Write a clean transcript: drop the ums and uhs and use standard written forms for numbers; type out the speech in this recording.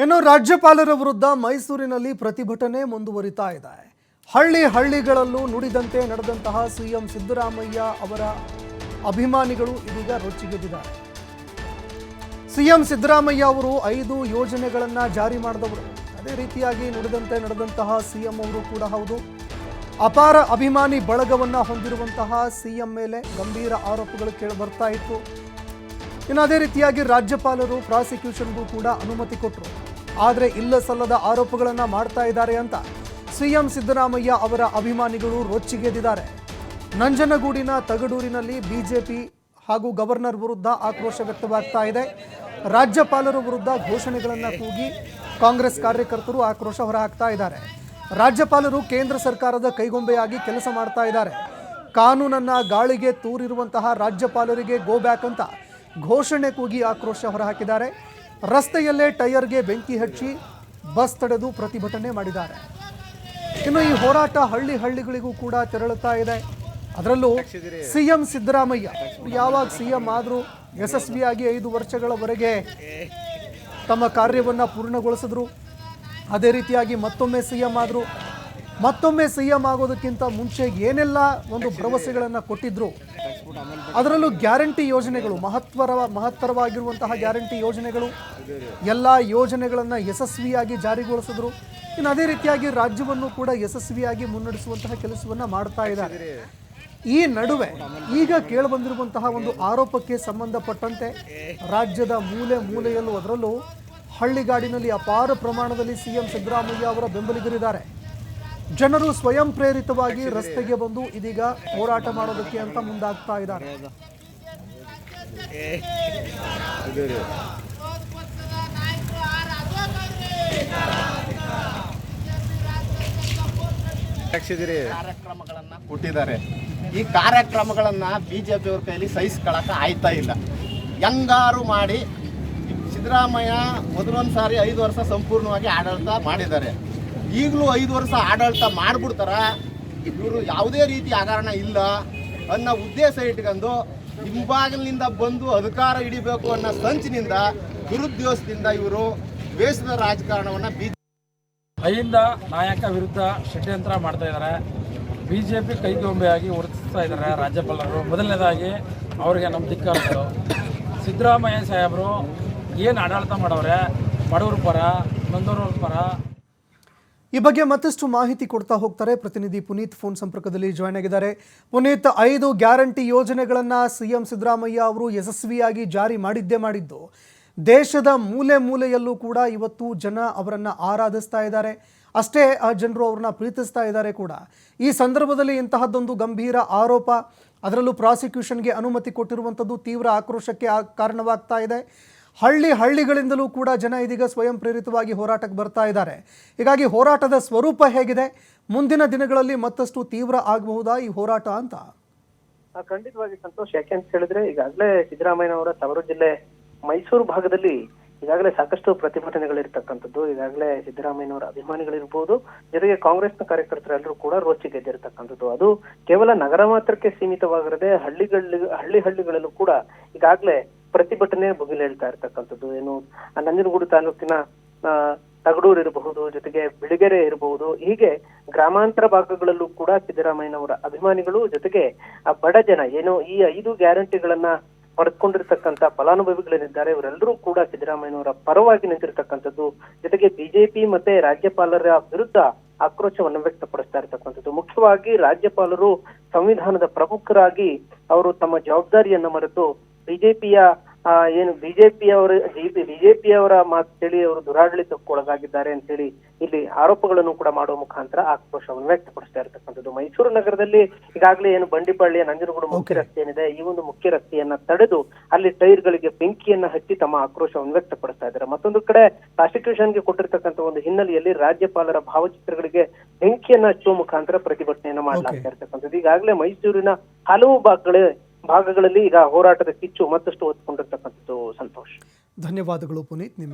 ಇನ್ನು ರಾಜ್ಯಪಾಲರ ವಿರುದ್ಧ ಮೈಸೂರಿನಲ್ಲಿ ಪ್ರತಿಭಟನೆ ಮುಂದುವರಿತಾ ಇದೆ. ಹಳ್ಳಿಗಳಲ್ಲೂ ನುಡಿದಂತೆ ನಡೆದಂತಹ ಸಿಎಂ ಸಿದ್ದರಾಮಯ್ಯ ಅವರ ಅಭಿಮಾನಿಗಳು ಇದೀಗ ರೊಚ್ಚಿಗೆದ್ದಿದ್ದಾರೆ. ಸಿಎಂ ಸಿದ್ದರಾಮಯ್ಯ ಅವರು 5 ಯೋಜನೆಗಳನ್ನು ಜಾರಿ ಮಾಡಿದವರು. ಅದೇ ರೀತಿಯಾಗಿ ನುಡಿದಂತೆ ನಡೆದಂತಹ ಸಿಎಂ ಅವರು ಕೂಡ ಹೌದು. ಅಪಾರ ಅಭಿಮಾನಿ ಬಳಗವನ್ನು ಹೊಂದಿರುವಂತಹ ಸಿಎಂ ಮೇಲೆ ಗಂಭೀರ ಆರೋಪಗಳು ಕೇಳಿ ಬರ್ತಾ ಇತ್ತು. ಇನ್ನು ಅದೇ ರೀತಿಯಾಗಿ ರಾಜ್ಯಪಾಲರು ಪ್ರಾಸಿಕ್ಯೂಷನ್ಗೂ ಕೂಡ ಅನುಮತಿ ಕೊಟ್ಟರು. ಆದರೆ ಇಲ್ಲ ಸಲ್ಲದ ಆರೋಪಗಳನ್ನು ಮಾಡ್ತಾ ಇದ್ದಾರೆ ಅಂತ ಸಿಎಂ ಸಿದ್ದರಾಮಯ್ಯ ಅವರ ಅಭಿಮಾನಿಗಳು ರೊಚ್ಚಿಗೆದ್ದಿದ್ದಾರೆ. ನಂಜನಗೂಡಿನ ತಗಡೂರಿನಲ್ಲಿ ಬಿಜೆಪಿ ಹಾಗೂ ಗವರ್ನರ್ ವಿರುದ್ಧ ಆಕ್ರೋಶ ವ್ಯಕ್ತವಾಗ್ತಾ ಇದೆ. ರಾಜ್ಯಪಾಲರ ವಿರುದ್ಧ ಘೋಷಣೆಗಳನ್ನು ಕೂಗಿ ಕಾಂಗ್ರೆಸ್ ಕಾರ್ಯಕರ್ತರು ಆಕ್ರೋಶ ಹೊರಹಾಕ್ತಾ ಇದ್ದಾರೆ. ರಾಜ್ಯಪಾಲರು ಕೇಂದ್ರ ಸರ್ಕಾರದ ಕೈಗೊಂಬೆಯಾಗಿ ಕೆಲಸ ಮಾಡ್ತಾ ಇದ್ದಾರೆ. ಕಾನೂನನ್ನು ಗಾಳಿಗೆ ತೂರಿರುವಂತಹ ರಾಜ್ಯಪಾಲರಿಗೆ ಗೋ ಬ್ಯಾಕ್ ಅಂತ ಘೋಷಣೆ ಕೂಗಿ ಆಕ್ರೋಶ ಹೊರಹಾಕಿದ್ದಾರೆ. ರಸ್ತೆಯಲ್ಲೇ ಟೈರ್ಗೆ ಬೆಂಕಿ ಹಚ್ಚಿ ಬಸ್ ತಡೆದು ಪ್ರತಿಭಟನೆ ಮಾಡಿದ್ದಾರೆ. ಇನ್ನು ಈ ಹೋರಾಟ ಹಳ್ಳಿಗಳಿಗೂ ಕೂಡ ತೆರಳುತ್ತಾ ಇದೆ. ಅದರಲ್ಲೂ ಸಿಎಂ ಸಿದ್ದರಾಮಯ್ಯ ಯಾವಾಗ ಸಿಎಂ ಆದರೂ ಯಶಸ್ವಿಯಾಗಿ 5 ವರ್ಷಗಳವರೆಗೆ ತಮ್ಮ ಕಾರ್ಯವನ್ನು ಪೂರ್ಣಗೊಳಿಸಿದ್ರು. ಅದೇ ರೀತಿಯಾಗಿ ಮತ್ತೊಮ್ಮೆ ಸಿಎಂ ಆದರು. ಮತ್ತೊಮ್ಮೆ ಸಿಎಂ ಆಗೋದಕ್ಕಿಂತ ಮುಂಚೆ ಏನೆಲ್ಲ ಒಂದು ಭರವಸೆಗಳನ್ನು ಕೊಟ್ಟಿದ್ರು, ಅದರಲ್ಲೂ ಗ್ಯಾರಂಟಿ ಯೋಜನೆಗಳು, ಮಹತ್ತರವಾಗಿರುವಂತಹ ಗ್ಯಾರಂಟಿ ಯೋಜನೆಗಳು, ಎಲ್ಲ ಯೋಜನೆಗಳನ್ನು ಯಶಸ್ವಿಯಾಗಿ ಜಾರಿಗೊಳಿಸಿದ್ರು. ಇನ್ನು ಅದೇ ರೀತಿಯಾಗಿ ರಾಜ್ಯವನ್ನು ಕೂಡ ಯಶಸ್ವಿಯಾಗಿ ಮುನ್ನಡೆಸುವಂತಹ ಕೆಲಸವನ್ನು ಮಾಡ್ತಾ ಇದ್ದಾರೆ. ಈ ನಡುವೆ ಈಗ ಕೇಳಿಬಂದಿರುವಂತಹ ಒಂದು ಆರೋಪಕ್ಕೆ ಸಂಬಂಧಪಟ್ಟಂತೆ ರಾಜ್ಯದ ಮೂಲೆಯಲ್ಲೂ ಅದರಲ್ಲೂ ಹಳ್ಳಿಗಾಡಿನಲ್ಲಿ ಅಪಾರ ಪ್ರಮಾಣದಲ್ಲಿ ಸಿಎಂ ಸಿದ್ದರಾಮಯ್ಯ ಅವರ ಬೆಂಬಲಿಗರಿದ್ದಾರೆ. ಜನರು ಸ್ವಯಂ ಪ್ರೇರಿತವಾಗಿ ರಸ್ತೆಗೆ ಬಂದು ಇದೀಗ ಹೋರಾಟ ಮಾಡೋದಕ್ಕೆ ಅಂತ ಮುಂದಾಗ್ತಾ ಇದ್ದಾರೆ. ಕಾರ್ಯಕ್ರಮಗಳನ್ನ ಕೊಟ್ಟಿದ್ದಾರೆ. ಈ ಕಾರ್ಯಕ್ರಮಗಳನ್ನ ಬಿಜೆಪಿ ಅವ್ರ ಕೈಲಿ ಸಹಿಸ್ಕೊಳಕ ಆಯ್ತಾ ಇಲ್ಲ. ಹೆಂಗಾರು ಮಾಡಿ ಸಿದ್ದರಾಮಯ್ಯ ಮೊದಲೊಂದು ಸಾರಿ 5 ವರ್ಷ ಸಂಪೂರ್ಣವಾಗಿ ಆಡಳಿತ ಮಾಡಿದ್ದಾರೆ. ಈಗಲೂ 5 ವರ್ಷ ಆಡಳಿತ ಮಾಡಿಬಿಡ್ತಾರ, ಇವರು ಯಾವುದೇ ರೀತಿ ಹಗರಣ ಇಲ್ಲ ಅನ್ನೋ ಉದ್ದೇಶ ಇಟ್ಕೊಂಡು ಹಿಂಬಾಗಿಲಿನಿಂದ ಬಂದು ಅಧಿಕಾರ ಹಿಡಿಬೇಕು ಅನ್ನೋ ಸಂಚಿನಿಂದ ದುರುದ್ದೇಶದಿಂದ ಇವರು ದೇಶದ ರಾಜಕಾರಣವನ್ನು ಅಹಿಂದ ನಾಯಕ ವಿರುದ್ಧ ಷಡ್ಯಂತ್ರ ಮಾಡ್ತಾ ಇದ್ದಾರೆ. ಬಿಜೆಪಿ ಕೈಗೊಂಬೆಯಾಗಿ ವರ್ತಿಸ್ತಾ ಇದ್ದಾರೆ ರಾಜ್ಯಪಾಲರು. ಮೊದಲನೇದಾಗಿ ಅವರಿಗೆ ನಮ್ಮ ಧಿಕ್ಕಾರಗಳು. ಸಿದ್ದರಾಮಯ್ಯ ಸಾಹೇಬರು ಏನು ಆಡಳಿತ ಮಾಡವ್ರೆ, ಬಡವ್ರ ಪರ, ನೊಂದವ್ರ ಪರ. ಈ ಬಗ್ಗೆ ಮತ್ತಷ್ಟು ಮಾಹಿತಿ ಕೊಡ್ತಾ ಹೋಗ್ತಾರೆ ಪ್ರತಿನಿಧಿ ಪುನೀತ್ ಫೋನ್ ಸಂಪರ್ಕದಲ್ಲಿ ಜಾಯ್ನ್ ಆಗಿದ್ದಾರೆ. ಪುನೀತ್, 5 ಗ್ಯಾರಂಟಿ ಯೋಜನೆಗಳನ್ನು ಸಿಎಂ ಸಿದ್ದರಾಮಯ್ಯ ಅವರು ಯಶಸ್ವಿಯಾಗಿ ಜಾರಿ ಮಾಡಿದ್ದು. ದೇಶದ ಮೂಲೆಯಲ್ಲೂ ಕೂಡ ಇವತ್ತು ಜನ ಅವರನ್ನು ಆರಾಧಿಸ್ತಾ ಇದ್ದಾರೆ. ಅಷ್ಟೇ ಜನರು ಅವ್ರನ್ನ ಪ್ರೀತಿಸ್ತಾ ಇದ್ದಾರೆ ಕೂಡ. ಈ ಸಂದರ್ಭದಲ್ಲಿ ಇಂತಹದ್ದೊಂದು ಗಂಭೀರ ಆರೋಪ, ಅದರಲ್ಲೂ ಪ್ರಾಸಿಕ್ಯೂಷನ್ಗೆ ಅನುಮತಿ ಕೊಟ್ಟಿರುವಂಥದ್ದು ತೀವ್ರ ಆಕ್ರೋಶಕ್ಕೆ ಕಾರಣವಾಗ್ತಾ ಇದೆ. ಹಳ್ಳಿಗಳಿಂದಲೂ ಕೂಡ ಜನ ಇದೀಗ ಸ್ವಯಂ ಪ್ರೇರಿತವಾಗಿ ಹೋರಾಟಕ್ಕೆ ಬರ್ತಾ ಇದ್ದಾರೆ. ಹೀಗಾಗಿ ಹೋರಾಟದ ಸ್ವರೂಪ ಹೇಗಿದೆ, ಮುಂದಿನ ದಿನಗಳಲ್ಲಿ ಮತ್ತಷ್ಟು ತೀವ್ರ ಆಗಬಹುದಾ ಈ ಹೋರಾಟ ಅಂತ? ಖಂಡಿತವಾಗಿ ಸಂತೋಷ್. ಯಾಕೆ ಅಂತ ಹೇಳಿದ್ರೆ ಈಗಾಗಲೇ ಸಿದ್ದರಾಮಯ್ಯನವರ ತವರು ಜಿಲ್ಲೆ ಮೈಸೂರು ಭಾಗದಲ್ಲಿ ಈಗಾಗಲೇ ಸಾಕಷ್ಟು ಪ್ರತಿಭಟನೆಗಳಿರ್ತಕ್ಕಂಥದ್ದು. ಈಗಾಗಲೇ ಸಿದ್ದರಾಮಯ್ಯನವರ ಅಭಿಮಾನಿಗಳಿರ್ಬೋದು, ಜೊತೆಗೆ ಕಾಂಗ್ರೆಸ್ನ ಕಾರ್ಯಕರ್ತರೆಲ್ಲರೂ ಕೂಡ ರೋಚಿಗೆದ್ದಿರ್ತಕ್ಕಂಥದ್ದು. ಅದು ಕೇವಲ ನಗರ ಮಾತ್ರಕ್ಕೆ ಸೀಮಿತವಾಗಿರದೆ ಹಳ್ಳಿಗಳಲ್ಲೂ ಕೂಡ ಈಗಾಗಲೇ ಪ್ರತಿಭಟನೆ ಭುಗಿಲೇಳ್ತಾ ಇರ್ತಕ್ಕಂಥದ್ದು. ಏನು ನಂಜನಗೂಡು ತಾಲೂಕಿನ ತಗಡೂರು ಇರಬಹುದು, ಜೊತೆಗೆ ಬಿಳಿಗೆರೆ ಇರಬಹುದು, ಹೀಗೆ ಗ್ರಾಮಾಂತರ ಭಾಗಗಳಲ್ಲೂ ಕೂಡ ಸಿದ್ದರಾಮಯ್ಯನವರ ಅಭಿಮಾನಿಗಳು, ಜೊತೆಗೆ ಆ ಬಡ ಜನ ಏನು ಈ 5 ಗ್ಯಾರಂಟಿಗಳನ್ನ ಪಡೆದುಕೊಂಡಿರ್ತಕ್ಕಂಥ ಫಲಾನುಭವಿಗಳೇನಿದ್ದಾರೆ ಇವರೆಲ್ಲರೂ ಕೂಡ ಸಿದ್ದರಾಮಯ್ಯನವರ ಪರವಾಗಿ ನಿಂತಿರ್ತಕ್ಕಂಥದ್ದು. ಜೊತೆಗೆ ಬಿಜೆಪಿ ಮತ್ತೆ ರಾಜ್ಯಪಾಲರ ವಿರುದ್ಧ ಆಕ್ರೋಶವನ್ನು ವ್ಯಕ್ತಪಡಿಸ್ತಾ ಇರ್ತಕ್ಕಂಥದ್ದು. ಮುಖ್ಯವಾಗಿ ರಾಜ್ಯಪಾಲರು ಸಂವಿಧಾನದ ಪ್ರಮುಖರಾಗಿ ಅವರು ತಮ್ಮ ಜವಾಬ್ದಾರಿಯನ್ನ ಮರೆತು ಬಿಜೆಪಿಯವರ ಮಾತು ಕೇಳಿ ಅವರು ದುರಾಡಳಿತಕ್ಕೆ ಒಳಗಾಗಿದ್ದಾರೆ ಅಂತ ಹೇಳಿ ಇಲ್ಲಿ ಆರೋಪಗಳನ್ನು ಕೂಡ ಮಾಡುವ ಮುಖಾಂತರ ಆಕ್ರೋಶವನ್ನು ವ್ಯಕ್ತಪಡಿಸ್ತಾ ಇರ್ತಕ್ಕಂಥದ್ದು. ಮೈಸೂರು ನಗರದಲ್ಲಿ ಈಗಾಗಲೇ ಏನು ಬಂಡಿಪಾಳ್ಯ ನಂಜನಗೂಡು ಮುಖ್ಯ ರಸ್ತೆ ಏನಿದೆ, ಈ ಒಂದು ಮುಖ್ಯ ರಸ್ತೆಯನ್ನ ತಡೆದು ಅಲ್ಲಿ ಟೈರ್ಗಳಿಗೆ ಬೆಂಕಿಯನ್ನ ಹಚ್ಚಿ ತಮ್ಮ ಆಕ್ರೋಶವನ್ನು ವ್ಯಕ್ತಪಡಿಸ್ತಾ ಇದ್ದಾರೆ. ಮತ್ತೊಂದು ಕಡೆ ಪ್ರಾಸಿಕ್ಯೂಷನ್ಗೆ ಕೊಟ್ಟಿರ್ತಕ್ಕಂಥ ಒಂದು ಹಿನ್ನೆಲೆಯಲ್ಲಿ ರಾಜ್ಯಪಾಲರ ಭಾವಚಿತ್ರಗಳಿಗೆ ಬೆಂಕಿಯನ್ನ ಹಚ್ಚುವ ಮುಖಾಂತರ ಪ್ರತಿಭಟನೆಯನ್ನ ಮಾಡಲಾಗ್ತಾ ಇರ್ತಕ್ಕಂಥದ್ದು. ಈಗಾಗಲೇ ಮೈಸೂರಿನ ಹಲವು ಭಾಗಗಳಲ್ಲಿ ಈಗ ಹೋರಾಟದ ಕಿಚ್ಚು ಮತ್ತಷ್ಟು ಹೊತ್ಕೊಂಡಿರ್ತಕ್ಕಂಥದ್ದು. ಸಂತೋಷ್, ಧನ್ಯವಾದಗಳು ಪುನೀತ್. ನಿಮ್ಮ